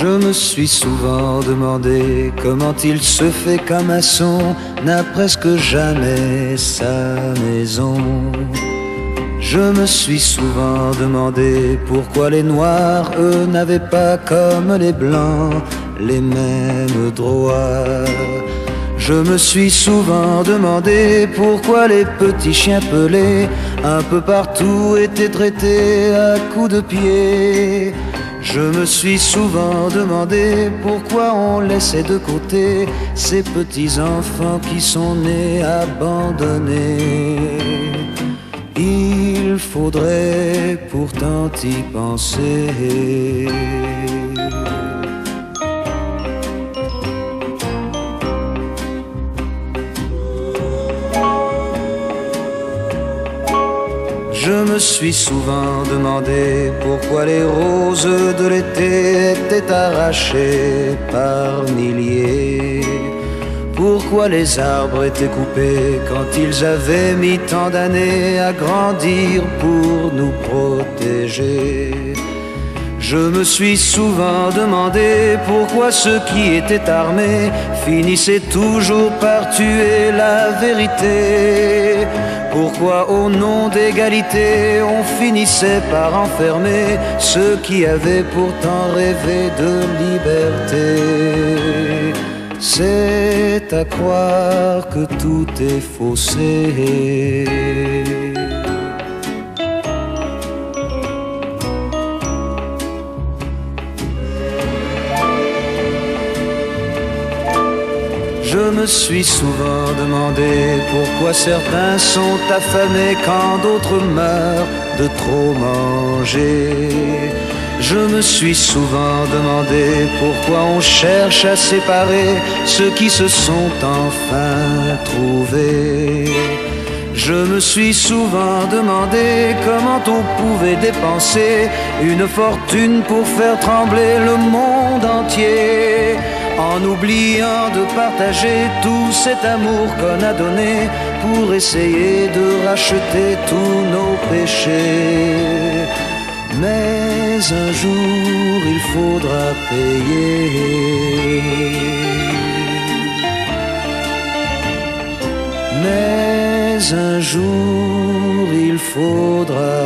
Je me suis souvent demandé comment il se fait qu'un maçon n'a presque jamais sa maison. Je me suis souvent demandé pourquoi les noirs, eux, n'avaient pas comme les blancs les mêmes droits. Je me suis souvent demandé pourquoi les petits chiens pelés un peu partout étaient traités à coups de pied. Je me suis souvent demandé pourquoi on laissait de côté ces petits enfants qui sont nés abandonnés. Il faudrait pourtant y penser. Je me suis souvent demandé pourquoi les roses de l'été étaient arrachées par milliers. Pourquoi les arbres étaient coupés quand ils avaient mis tant d'années à grandir pour nous protéger. Je me suis souvent demandé pourquoi ceux qui étaient armés finissaient toujours par tuer la vérité. Pourquoi au nom d'égalité on finissait par enfermer ceux qui avaient pourtant rêvé de liberté. C'est à croire que tout est faussé. Je me suis souvent demandé pourquoi certains sont affamés quand d'autres meurent de trop manger. Je me suis souvent demandé pourquoi on cherche à séparer ceux qui se sont enfin trouvés. Je me suis souvent demandé comment on pouvait dépenser une fortune pour faire trembler le monde entier, en oubliant de partager tout cet amour qu'on a donné pour essayer de racheter tous nos péchés. Mais un jour il faudra payer. Mais un jour il faudra